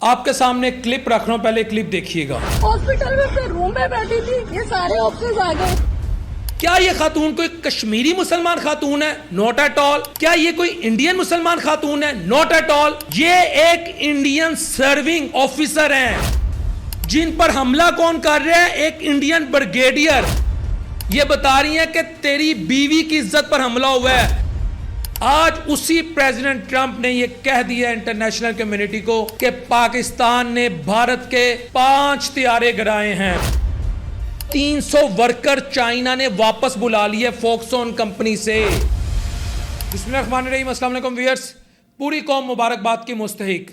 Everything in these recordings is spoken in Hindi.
आपके सामने क्लिप रख रहा हूँ, पहले क्लिप देखिएगा। हॉस्पिटल में अपने रूम में बैठी थी, ये सारे ऑफिसर्स आ गए। क्या ये खातून कोई कश्मीरी मुसलमान खातून है? Not at all. क्या ये कोई इंडियन मुसलमान खातून है? Not at all. ये एक इंडियन सर्विंग ऑफिसर हैं जिन पर हमला कौन कर रहा है? एक इंडियन ब्रिगेडियर। ये बता रही है कि तेरी बीवी की इज्जत पर हमला हुआ है। आज उसी प्रेसिडेंट ट्रंप ने यह कह दिया इंटरनेशनल कम्युनिटी को कि पाकिस्तान ने भारत के 5 तियारे गिराए हैं। 300 वर्कर चाइना ने वापस बुला लिए फॉक्सकॉन कंपनी से। बिस्मिल्लाहिर्रहमानिर्रहीम, अस्सलाम वालेकुम व्यूअर्स। पूरी कौम मुबारकबाद की मुस्तहिक,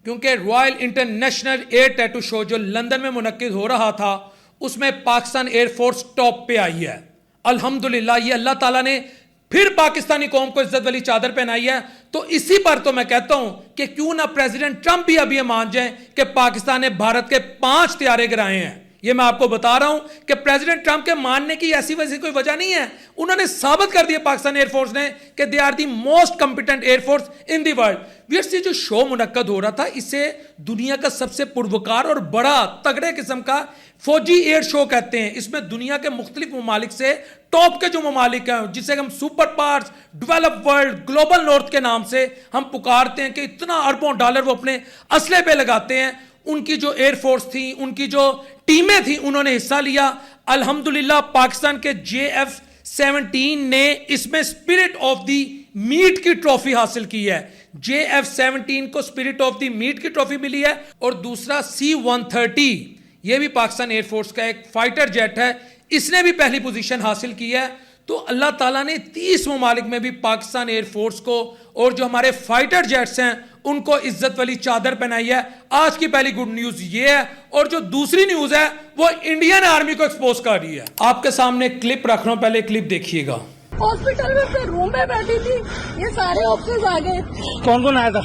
क्योंकि royal international air tattoo show जो लंदन में मुनक्किद हो रहा था उसमें पाकिस्तान एयरफोर्स टॉप पे आई है। अल्हम्दुलिल्लाह, ये अल्लाह ताला ने फिर पाकिस्तानी कौम को इज्जत वाली चादर पहनाई है। तो इसी पर तो मैं कहता हूं कि क्यों ना प्रेसिडेंट ट्रंप भी अब ये मान जाए कि पाकिस्तान ने भारत के 5 तियारे गिराए हैं। ये मैं आपको बता रहा हूं कि प्रेसिडेंट ट्रंप के मानने की ऐसी वैसी कोई वजह नहीं है। उन्होंने साबित कर दिया पाकिस्तान एयरफोर्स ने कि they are the most competent air force in the world. Viewers, ये जो शो मुनक्कद हो रहा था इसे दुनिया का सबसे पुरवकार और बड़ा तगड़े किस्म का फौजी एयर शो कहते हैं। इसमें दुनिया के मुख्तलिफ ममालिक से टॉप के जो ममालिक हैं, जिसे हम super powers, develop world, global north के नाम से हम पुकारते हैं, कि इतना अरबों डॉलर वो अपने असले पे लगाते हैं, उनकी जो एयरफोर्स थी, उनकी जो टीमें थी, उन्होंने हिस्सा लिया। अल्हम्दुलिल्लाह, पाकिस्तान के JF-17 ने इसमें स्पिरिट ऑफ द मीट की ट्रॉफी हासिल की है। JF-17 को स्पिरिट ऑफ द मीट की ट्रॉफी मिली है। और दूसरा C-130, यह भी पाकिस्तान एयरफोर्स का एक फाइटर जेट है, इसने भी पहली पोजीशन हासिल की है। तो अल्लाह ताला ने 30 ममालिक में भी पाकिस्तान एयरफोर्स को और जो हमारे फाइटर जेट्स हैं उनको इज्जत वाली चादर पहनाई है। आज की पहली गुड न्यूज ये है। और जो दूसरी न्यूज है वो इंडियन आर्मी को एक्सपोज कर रही है। आपके सामने क्लिप रख रहा हूं, पहले क्लिप देखिएगा। हॉस्पिटल में अपने रूम में बैठी थी, ये सारे ऑफिसर्स आ गए। कौन कौन आया था?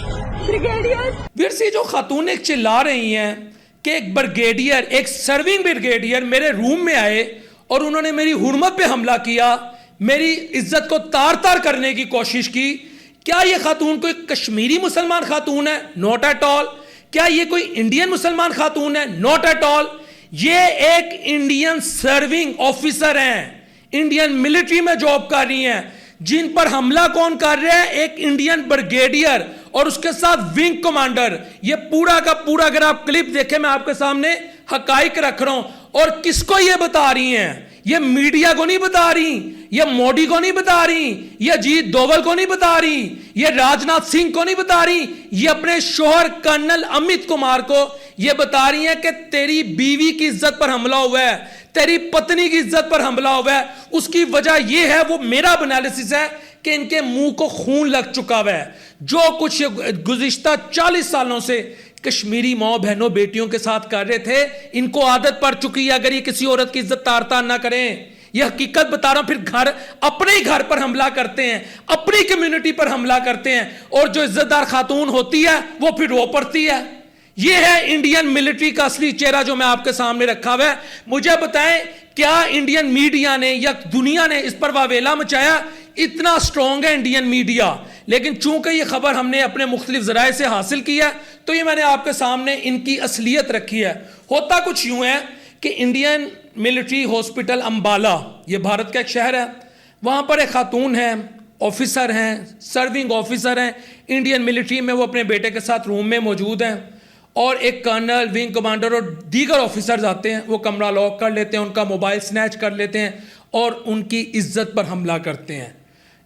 ब्रिगेडियर। फिर से जो खातून एक चिल्ला रही हैं कि एक ब्रिगेडियर, एक सर्विंग ब्रिगेडियर मेरे रूम में आए और उन्होंने मेरी हुर्मत पे हमला किया, मेरी इज्जत को तार तार करने की कोशिश की। क्या ये खातून कोई कश्मीरी मुसलमान खातून है? Not at all. क्या ये कोई इंडियन मुसलमान खातून है? Not at all. ये एक इंडियन सर्विंग ऑफिसर हैं, इंडियन मिलिट्री में जॉब कर रही हैं, जिन पर हमला कौन कर रहा है? एक इंडियन ब्रिगेडियर और उसके साथ विंग कमांडर। ये पूरा का पूरा, अगर आप क्लिप देखें, मैं आपके सामने हकाइक रख रहा हूं। और किसको ये बता रही हैं? ये मीडिया को नहीं बता रही, ये मोदी को नहीं बता रही, ये अजीत डोभाल को नहीं बता रही, ये राजनाथ सिंह को नहीं बता रही, ये अपने शोहर कर्नल अमित कुमार को ये बता रही हैं कि तेरी बीवी की इज्जत पर हमला हुआ है, तेरी पत्नी की इज्जत पर हमला हुआ है। उसकी वजह यह है, वो मेरा एनालिसिस है, कि इनके मुंह को खून लग चुका हुआ है। जो कुछ गुज़िश्ता 40 सालों से कश्मीरी माँ बहनों बेटियों के साथ कर रहे थे, इनको आदत पड़ चुकी है। अगर ये किसी औरत की इज्जत तार तार ना करें, ये हकीकत बता रहा हूं, फिर घर, अपने ही घर पर हमला करते हैं, अपनी कम्युनिटी पर हमला करते हैं, और जो इज्जतदार खातून होती है वो फिर रो पड़ती है। ये है इंडियन मिलिट्री का असली चेहरा जो मैं आपके सामने रखा हुआ है। मुझे बताएं, क्या इंडियन मीडिया ने या दुनिया ने इस पर वावेला मचाया? इतना स्ट्रॉन्ग है इंडियन मीडिया, लेकिन चूंकि ये खबर हमने अपने मुख्तलिफ जराए से हासिल की है तो ये मैंने आपके सामने इनकी असलियत रखी है। होता कुछ यूं है कि इंडियन मिलिट्री हॉस्पिटल अंबाला, ये भारत का एक शहर है, वहां पर एक खातून है, ऑफिसर हैं, सर्विंग ऑफिसर हैं इंडियन मिलिट्री में। वो अपने बेटे के साथ रूम में मौजूद हैं और एक कर्नल, विंग कमांडर और दीगर ऑफिसर्स आते हैं। वो कमरा लॉक कर लेते हैं, उनका मोबाइल स्नैच कर लेते हैं और उनकी इज्जत पर हमला करते हैं।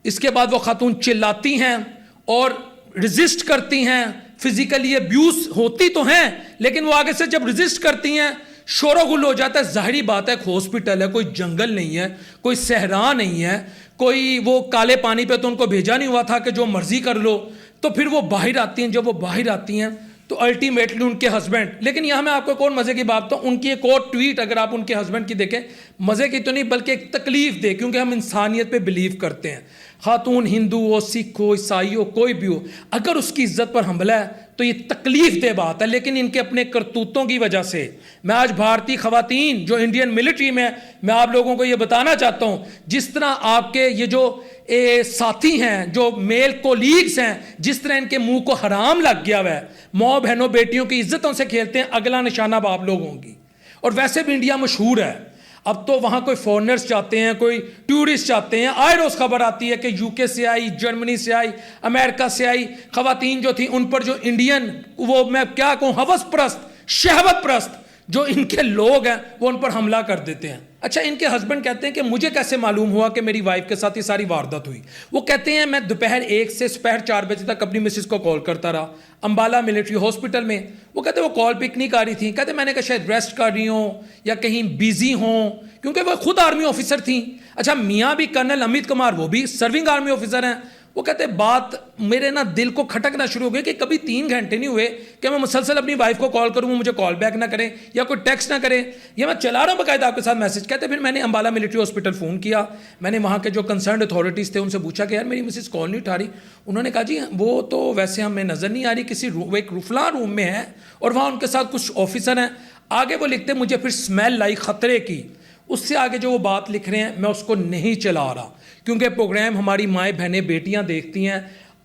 इसके बाद वो खातून चिल्लाती हैं और रिजिस्ट करती हैं, फिजिकली अब्यूज होती तो हैं, लेकिन वो आगे से जब रिजिस्ट करती हैं शोरगुल हो जाता है। जाहिरी बात है, एक हॉस्पिटल है, कोई जंगल नहीं है, कोई सहरा नहीं है, कोई वो काले पानी पे तो उनको भेजा नहीं हुआ था कि जो मर्जी कर लो। तो फिर वो बाहर आती हैं। जब वो बाहर आती हैं तो अल्टीमेटली उनके हस्बैंड, लेकिन यहां मैं आपको कौन मजे की बात, तो उनकी एक और ट्वीट अगर आप उनके हस्बैंड की देखें, मजे की तो नहीं बल्कि एक तकलीफ दे, क्योंकि हम इंसानियत पे बिलीव करते हैं। खातून हिंदू हो, सिख हो, ईसाई हो, कोई भी हो, अगर उसकी इज्जत पर हमला है तो ये तकलीफ दे बात है। लेकिन इनके अपने करतूतों की वजह से मैं आज भारतीय खवातीन जो इंडियन मिलिट्री में, मैं आप लोगों को ये बताना चाहता हूं, जिस तरह आपके ये जो साथी हैं, जो मेल कोलीग्स हैं, जिस तरह इनके मुंह को हराम लग गया हुआ है, माँ बहनों बेटियों की इज्जतों से खेलते हैं, अगला निशाना आप लोग होंगी। और वैसे भी इंडिया मशहूर है, अब तो वहाँ कोई फॉरेनर्स जाते हैं, कोई टूरिस्ट जाते हैं, आए रोज़ खबर आती है कि यूके से आई, जर्मनी से आई, अमेरिका से आई ख़वातीन जो थी, उन पर जो इंडियन, वो मैं क्या कहूँ, हवस परस्त, शहवत परस्त जो इनके लोग हैं, वो उन पर हमला कर देते हैं। अच्छा, इनके हस्बैंड कहते हैं कि मुझे कैसे मालूम हुआ कि मेरी वाइफ के साथ ये सारी वारदात हुई। वो कहते हैं मैं दोपहर 1 से दोपहर 4 बजे तक अपनी मिसेस को कॉल करता रहा अंबाला मिलिट्री हॉस्पिटल में। वो कहते वो कॉल पिक नहीं कर रही थी। कहते मैंने कहा शायद रेस्ट कर रही हों या कहीं बिजी हों, क्योंकि वो खुद आर्मी ऑफिसर थी। अच्छा, मियाँ भी कर्नल अमित कुमार, वो भी सर्विंग आर्मी ऑफिसर हैं। वो कहते बात मेरे ना दिल को खटकना शुरू हो गया कि कभी 3 घंटे नहीं हुए कि मैं मुसलसल अपनी वाइफ को कॉल करूँ, मुझे कॉल बैक ना करें या कोई टेक्स्ट ना करें, या मैं चला रहा हूँ बाकायदा आपके साथ मैसेज। कहते फिर मैंने अंबाला मिलिट्री हॉस्पिटल फ़ोन किया, मैंने वहाँ के जो कंसर्न अथॉरिटीज़ थे उनसे पूछा कि यार मेरी मिसेस कॉल नहीं उठा रही। उन्होंने कहा जी वो तो वैसे हमें नज़र नहीं आ रही, किसी एक रुफला रूम में है और वहाँ उनके साथ कुछ ऑफिसर हैं। आगे वो लिखते मुझे फिर स्मेल लाई ख़तरे की। उससे आगे जो वो बात लिख रहे हैं मैं उसको नहीं चला रहा, क्योंकि प्रोग्राम हमारी माएँ बहनें बेटियाँ देखती हैं।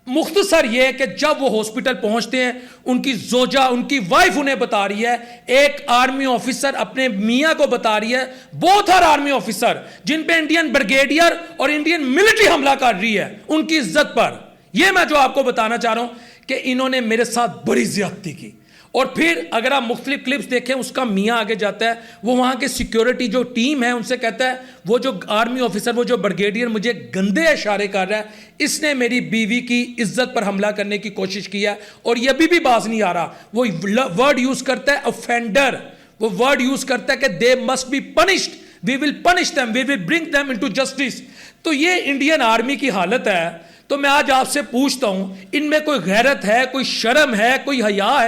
मुख्तसर ये है कि जब वो हॉस्पिटल पहुंचते हैं, उनकी जोजा, उनकी वाइफ उन्हें बता रही है, एक आर्मी ऑफिसर अपने मियाँ को बता रही है, बोथ आर आर्मी ऑफिसर जिन पे इंडियन ब्रिगेडियर और इंडियन मिलिट्री हमला कर रही है उनकी इज्जत पर। यह मैं जो आपको बताना चाह रहा हूं कि इन्होंने मेरे साथ बड़ी ज्यादती की। और फिर अगर आप मुख्तलिफ क्लिप्स देखें, उसका मियाँ आगे जाता है, वो वहाँ के सिक्योरिटी जो टीम है उनसे कहता है, वो जो आर्मी ऑफिसर, वो जो ब्रिगेडियर मुझे गंदे इशारे कर रहा है, इसने मेरी बीवी की इज्जत पर हमला करने की कोशिश की है और ये अभी भी बाज नहीं आ रहा। वो वर्ड यूज करता है ऑफेंडर, वो वर्ड यूज करता है कि they must be punished, we will punish them, we will bring them into justice. तो ये इंडियन आर्मी की हालत है। तो मैं आज आपसे पूछता हूं, इनमें कोई गैरत है, कोई शर्म है, कोई हया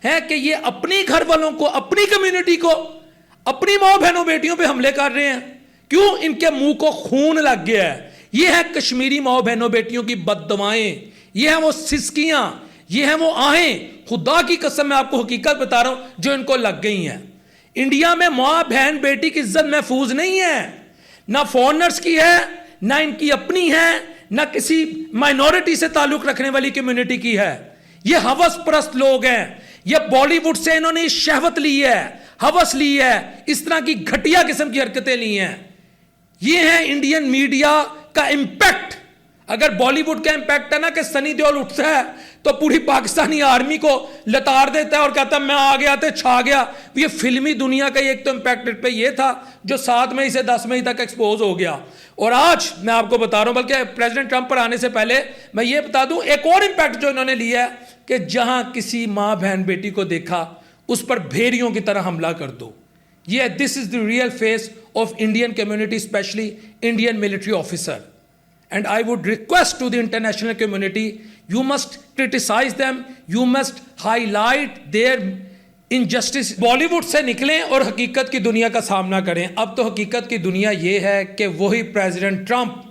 है कि ये अपनी घर वालों को, अपनी कम्युनिटी को, अपनी माँ बहनों बेटियों पे हमले कर रहे हैं? क्यों? इनके मुंह को खून लग गया है। ये है कश्मीरी माँ बहनों बेटियों की बददुआएं, ये है वो सिसकियां, ये है वो आहें। खुदा की कसम मैं आपको हकीकत बता रहा हूं जो इनको लग गई हैं। इंडिया में माँ बहन बेटी की इज्जत महफूज नहीं है, ना फॉरेनर्स की है, ना इनकी अपनी है, ना किसी माइनॉरिटी से ताल्लुक रखने वाली कम्युनिटी की है। ये हवस परस्त लोग हैं। ये बॉलीवुड से इन्होंने शहवत ली है, हवस ली है, इस तरह की घटिया किस्म की हरकतें ली हैं। ये है इंडियन मीडिया का इंपैक्ट। अगर बॉलीवुड का इंपैक्ट है ना कि सनी देओल उठता है तो पूरी पाकिस्तानी आर्मी को लताड़ देता है और कहता है मैं आ गया तो छा गया। ये फिल्मी दुनिया का एक तो इंपैक्ट पे ये था जो 7 मई से 10 मई तक एक्सपोज हो गया। और आज मैं आपको बता रहा हूं, बल्कि प्रेसिडेंट ट्रंप पर आने से पहले मैं ये बता दूं एक और इंपैक्ट जो इन्होंने लिया है कि जहां किसी मां बहन बेटी को देखा उस पर भेड़ियों की तरह हमला कर दो। ये this is the real face of Indian community, specially Indian military officer. And I would request to the international community, you must criticize them, you must highlight their injustice. Bollywood से निकलें और हकीकत की दुनिया का सामना करें। अब तो हकीकत की दुनिया ये है कि वही प्रेसिडेंट ट्रंप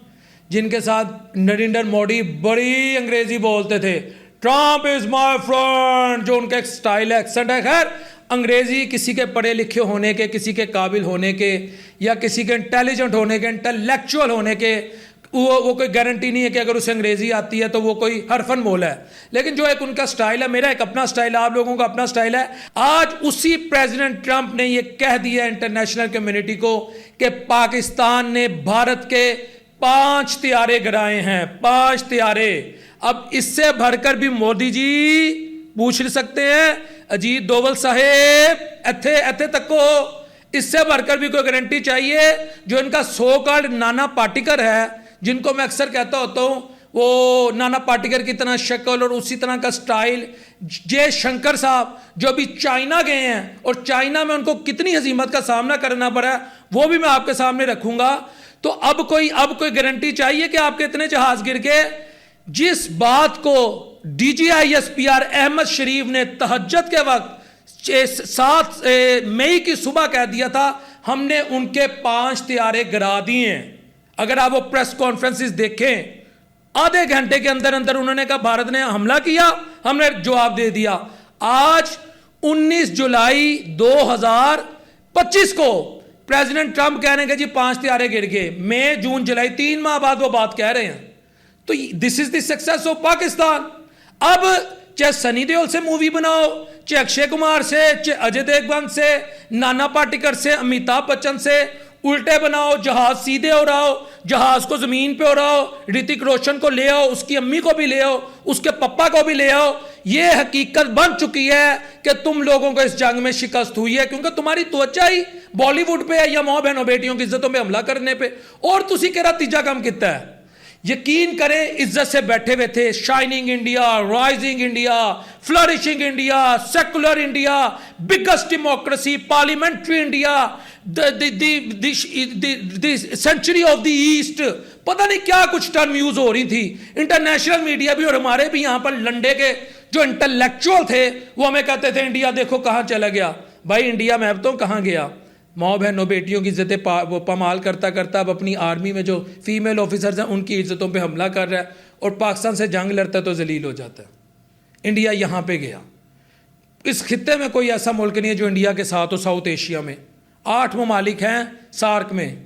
जिनके साथ नरेंद्र मोदी बड़ी अंग्रेजी बोलते थे, ट्रंप इज माय फ्रेंड, जो उनका एक स्टाइल है, एक्सेंट है। खैर, अंग्रेजी किसी के पढ़े लिखे होने के, किसी के काबिल होने के, या किसी के इंटेलिजेंट होने के, इंटेलेक्चुअल होने के, वो कोई गारंटी नहीं है कि अगर उसे अंग्रेजी आती है तो वो कोई हरफन बोला है। लेकिन जो एक उनका स्टाइल है, मेरा एक अपना स्टाइल है, आप लोगों का अपना स्टाइल है। आज उसी प्रेसिडेंट ट्रंप ने ये कह दिया इंटरनेशनल कम्युनिटी को कि पाकिस्तान ने भारत के 5 तियारे गिराए हैं, 5 तियारे। अब इससे भरकर भी मोदी जी पूछ सकते हैं, अजीत डोवल साहेब एथे एथे तक को, इससे भरकर भी कोई गारंटी चाहिए? जो इनका सो कॉल्ड नाना पाटेकर है, जिनको मैं अक्सर कहता होता हूं, वो नाना पाटेकर की तरह शक्ल और उसी तरह का स्टाइल, जयशंकर साहब जो अभी चाइना गए हैं और चाइना में उनको कितनी हजीमत का सामना करना पड़ा, वो भी मैं आपके सामने रखूंगा। तो अब कोई गारंटी चाहिए कि आपके इतने जहाज गिर गए? जिस बात को DGISPR अहमद शरीफ ने तहज्जुद के वक्त 7 मई की सुबह कह दिया था, हमने उनके 5 तियारे गिरा दिए हैं। अगर आप वो प्रेस कॉन्फ्रेंसेस देखें, आधे घंटे के अंदर अंदर उन्होंने कहा भारत ने हमला किया, हमने जवाब दे दिया। आज 19 जुलाई 2025 को प्रेसिडेंट ट्रंप कह रहे हैं कि जी 5 तारे गिर गए, मई जून जुलाई 3 माह बाद वो बात कह रहे हैं। तो this is the success of Pakistan. अब चाहे सनी देओल से मूवी बनाओ, चाहे अक्षय कुमार से, चाहे अजय देवगन से, नाना पाटेकर से, अमिताभ बच्चन से, उल्टे बनाओ, जहाज सीधे उड़ाओ, जहाज को जमीन पे उड़ाओ, ऋतिक रोशन को ले आओ, उसकी अम्मी को भी ले आओ, उसके पप्पा को भी ले आओ। यह हकीकत बन चुकी है कि तुम लोगों को इस जंग में शिकस्त हुई है, क्योंकि तुम्हारी तवज्जो ही बॉलीवुड पे है या मां बहनों बेटियों की इज्जतों पे हमला करने पे। और तुसी कह रहा तीजा काम कितना है। यकीन करें, इज्जत से बैठे हुए थे। Shining India, rising India, flourishing India, secular India, biggest democracy, parliamentary India, century of the East, पता नहीं क्या कुछ टर्म यूज हो रही थी। इंटरनेशनल मीडिया भी और हमारे भी यहां पर लंडे के जो इंटेलेक्चुअल थे वो हमें कहते थे इंडिया देखो कहां चला गया। भाई इंडिया मैं अब तो कहां गया, माओ बहनों बेटियों की इज्जतें पमाल करता करता अब अपनी आर्मी में जो फीमेल ऑफिसर्स हैं उनकी इज्जतों पे हमला कर रहा है, और पाकिस्तान से जंग लड़ता है तो जलील हो जाता है। इंडिया यहाँ पे गया। इस खित्ते में कोई ऐसा मुल्क नहीं है जो इंडिया के साथ हो। साउथ एशिया में 8 ममालिक हैं सार्क में,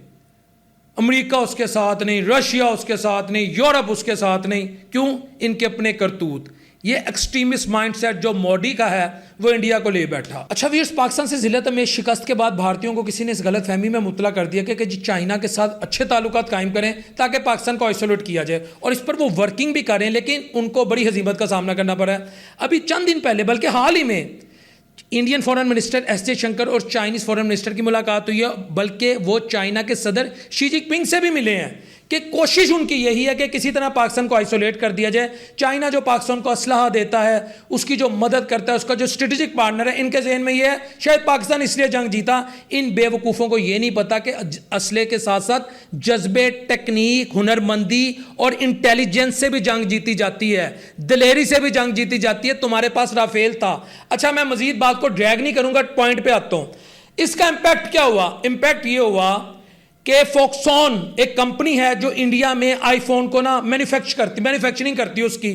अमेरिका उसके साथ नहीं, रशिया उसके साथ नहीं, यूरोप उसके साथ नहीं। क्यों? इनके अपने करतूत। ये एक्सट्रीमिस्ट माइंडसेट जो मोदी का है वो इंडिया को ले बैठा। अच्छा वीर्स, पाकिस्तान से जिले में शिकस्त के बाद भारतीयों को किसी ने इस गलत फहमी में मुब्तला कर दिया कि जी चाइना के साथ अच्छे ताल्लुकात कायम करें ताकि पाकिस्तान को आइसोलेट किया जाए, और इस पर वो वर्किंग भी करें, लेकिन उनको बड़ी हजीमत का सामना करना पड़ा है। अभी चंद दिन पहले, बल्कि हाल ही में, Indian foreign minister S Jaishankar और चाइनीज फॉरेन मिनिस्टर की मुलाकात हुई है, बल्कि वो चाइना के सदर शी जिनपिंग से भी मिले हैं कि कोशिश उनकी यही है कि किसी तरह पाकिस्तान को आइसोलेट कर दिया जाए। चाइना जो पाकिस्तान को असलहा देता है, उसकी जो मदद करता है, उसका जो स्ट्रेटेजिक पार्टनर है, इनके जहन में ये है शायद पाकिस्तान इसलिए जंग जीता। इन बेवकूफ़ों को ये नहीं पता कि असले के साथ साथ जज्बे, टेक्निक, हुनरमंदी और इंटेलिजेंस से भी जंग जीती जाती है, दिलेरी से भी जंग जीती जाती है। तुम्हारे पास राफेल था। अच्छा, मैं मजीद बात को ड्रैग नहीं करूंगा, पॉइंट पे आता हूं। इसका इंपैक्ट क्या हुआ? इंपैक्ट ये हुआ कि फॉक्सकॉन एक कंपनी है जो इंडिया में आईफोन को ना मैन्युफैक्चरिंग करती है उसकी।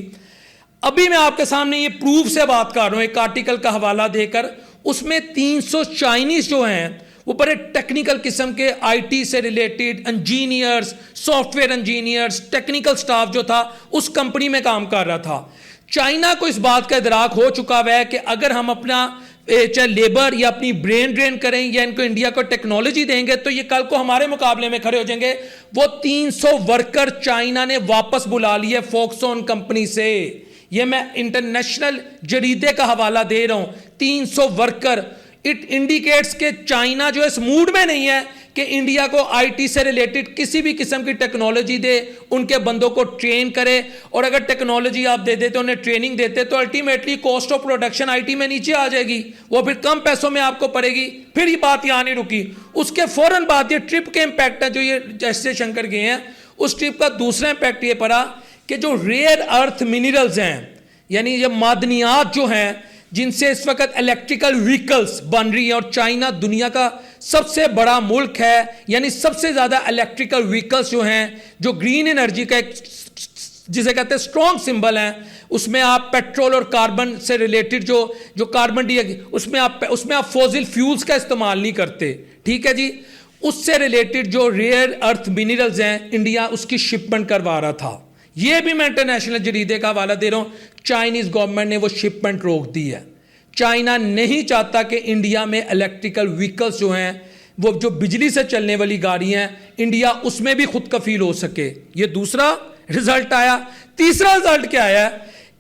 अभी मैं आपके सामने ये प्रूफ से बात कर रहा हूं, एक आर्टिकल का हवाला देकर। उसमें 300 चाइनीज जो हैं वो बड़े टेक्निकल किस्म के आईटी से related engineers, software engineers, technical staff जो था उस कंपनी में काम कर रहा था। चाइना को इस बात का इदराक हो चुका हुआ है कि अगर हम अपना चाहे लेबर या अपनी ब्रेन ड्रेन करें या इनको इंडिया को टेक्नोलॉजी देंगे तो ये कल को हमारे मुकाबले में खड़े हो जाएंगे। वो 300 वर्कर चाइना ने वापस बुला लिए फॉक्सकॉन कंपनी से। ये मैं इंटरनेशनल जरीदे का हवाला दे रहा हूं। 300 वर्कर। इट इंडिकेट्स के चाइना जो इस मूड में नहीं है कि इंडिया को आईटी से रिलेटेड किसी भी किस्म की टेक्नोलॉजी दे, उनके बंदों को ट्रेन करे, और अगर टेक्नोलॉजी आप दे देते, उन्हें ट्रेनिंग देते, तो ultimately cost of production IT में नीचे आ जाएगी, वो फिर कम पैसों में आपको पड़ेगी। फिर ये बात यहां नहीं रुकी, उसके फौरन बाद ये ट्रिप के इंपैक्ट है जो ये एस जयशंकर गए हैं, उस ट्रिप का दूसरा इंपैक्ट ये पड़ा कि जो रेयर अर्थ मिनरल्स हैं, यानी ये मादनियात जो हैं जिनसे इस वक्त इलेक्ट्रिकल व्हीकल्स बन रही है, और चाइना दुनिया का सबसे बड़ा मुल्क है, यानी सबसे ज्यादा इलेक्ट्रिकल व्हीकल्स जो हैं, जो ग्रीन एनर्जी का एक जिसे कहते हैं स्ट्रॉन्ग सिंबल है, उसमें आप पेट्रोल और कार्बन से रिलेटेड जो कार्बन उसमें आप फॉसिल फ्यूल्स का इस्तेमाल नहीं करते, ठीक है जी। उससे रिलेटेड जो रेयर अर्थ मिनरल्स हैं, इंडिया उसकी शिपमेंट करवा रहा था। यह भी मैं इंटरनेशनल जरीदे का हवाला दे रहा हूं। चाइनीज गवर्नमेंट ने वो शिपमेंट रोक दी है। चाइना नहीं चाहता कि इंडिया में इलेक्ट्रिकल व्हीकल्स जो हैं, वो जो बिजली से चलने वाली गाड़ी हैं, इंडिया उसमें भी खुद कफील हो सके। ये दूसरा रिजल्ट आया। तीसरा रिजल्ट क्या आया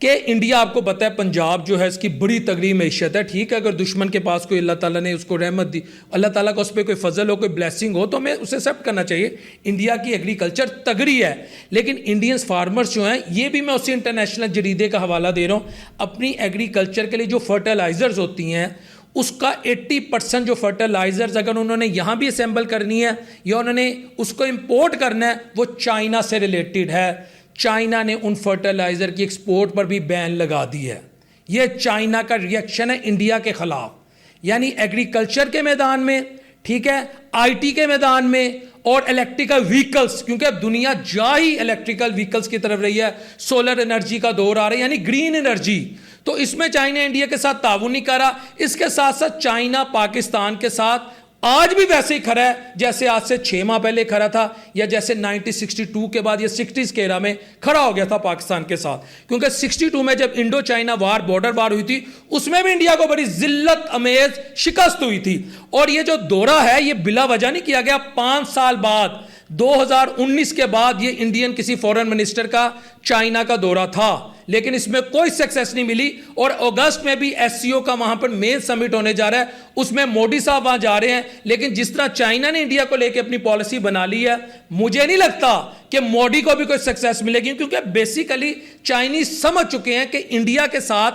कि इंडिया, आपको पता है पंजाब जो है इसकी बड़ी तगड़ी मैशत है, ठीक है। अगर दुश्मन के पास कोई अल्लाह ताला ने उसको रहमत दी, अल्लाह ताला का उस पर कोई फजल हो, कोई ब्लेसिंग हो, तो हमें उसे एक्सेप्ट करना चाहिए। इंडिया की एग्रीकल्चर तगड़ी है, लेकिन इंडियंस फार्मर्स जो हैं, ये भी मैं उसी इंटरनेशनल जरीदे का हवाला दे रहा हूँ, अपनी एग्रीकल्चर के लिए जो फर्टिलाइजर्स होती हैं उसका 80% जो फर्टिलाइजर्स अगर उन्होंने यहाँ भी असेंबल करनी है या उन्होंने उसको इंपोर्ट करना है, वो चाइना से रिलेटेड है। चाइना ने उन फर्टिलाइजर की एक्सपोर्ट पर भी बैन लगा दी है। यह चाइना का रिएक्शन है इंडिया के खिलाफ, यानी एग्रीकल्चर के मैदान में, ठीक है, आईटी के मैदान में, और इलेक्ट्रिकल व्हीकल्स, क्योंकि अब दुनिया जा ही इलेक्ट्रिकल व्हीकल्स की तरफ रही है। सोलर एनर्जी का दौर आ रहा है, यानी ग्रीन एनर्जी। तो इसमें चाइना इंडिया के साथ ताउन नहीं कर रहा। इसके साथ साथ चाइना पाकिस्तान के साथ आज भी वैसे ही खड़ा है जैसे आज से 6 माह पहले खड़ा था, या जैसे 1962 के बाद या 60s के एरा में खड़ा हो गया था पाकिस्तान के साथ। क्योंकि 62 में जब इंडो चाइना वार, बॉर्डर वार हुई थी, उसमें भी इंडिया को बड़ी जिल्लत अमेज शिकस्त हुई थी। और ये जो दौरा है ये बिला वजह नहीं किया गया। 5 साल बाद 2019 के बाद ये इंडियन किसी फॉरेन मिनिस्टर का चाइना का दौरा था, लेकिन इसमें कोई सक्सेस नहीं मिली। और अगस्त में भी एससीओ का वहां पर मेन समिट होने जा रहा है, उसमें मोदी साहब वहां जा रहे हैं। लेकिन जिस तरह चाइना ने इंडिया को लेकर अपनी पॉलिसी बना ली है, मुझे नहीं लगता कि मोदी को भी कोई सक्सेस मिलेगी, क्योंकि बेसिकली चाइनीज समझ चुके हैं कि इंडिया के साथ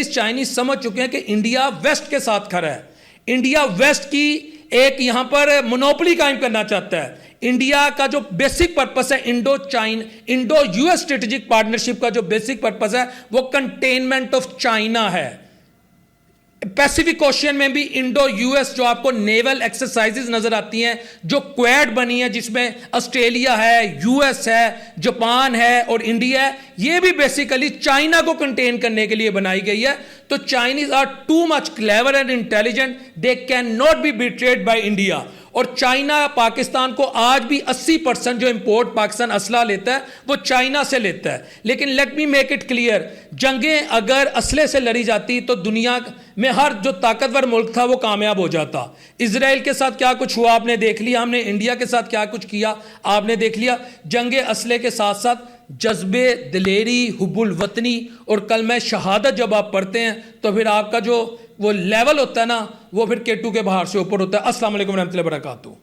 चाइनीज समझ चुके हैं कि इंडिया वेस्ट के साथ खड़ा है। इंडिया वेस्ट की एक यहां पर मोनोपोली कायम करना चाहता है। इंडिया का जो बेसिक पर्पस है इंडो यूएस स्ट्रेटेजिक पार्टनरशिप का जो बेसिक पर्पस है वो कंटेनमेंट ऑफ चाइना है। पैसिफिक ओशियन में भी इंडो यूएस जो आपको नेवल एक्सरसाइजेज नजर आती हैं, जो क्वाड बनी है जिसमें ऑस्ट्रेलिया है, यूएस है, जापान है और इंडिया है, ये भी बेसिकली चाइना को कंटेन करने के लिए बनाई गई है। तो Chinese are too much clever and intelligent, they can not be betrayed by India. और चाइना पाकिस्तान को आज भी 80% जो इंपोर्ट पाकिस्तान असला लेता है वो चाइना से लेता है। लेकिन let me make it clear, जंगें अगर असले से लड़ी जाती तो दुनिया में हर जो ताकतवर मुल्क था वो कामयाब हो जाता। इजराइल के साथ क्या कुछ हुआ आपने देख लिया, हमने इंडिया के साथ क्या कुछ किया आपने देख लिया। जंगे असले के साथ साथ जज्बे, दिलेरी, हुब्बुल वतनी और कलमा शहादत जब आप पढ़ते हैं तो फिर आपका जो वो लेवल होता है ना, वो फिर K2 के बाहर से ऊपर होता है। अस्सलाम वालेकुम रहमतुल्लाहि व बरकातहू।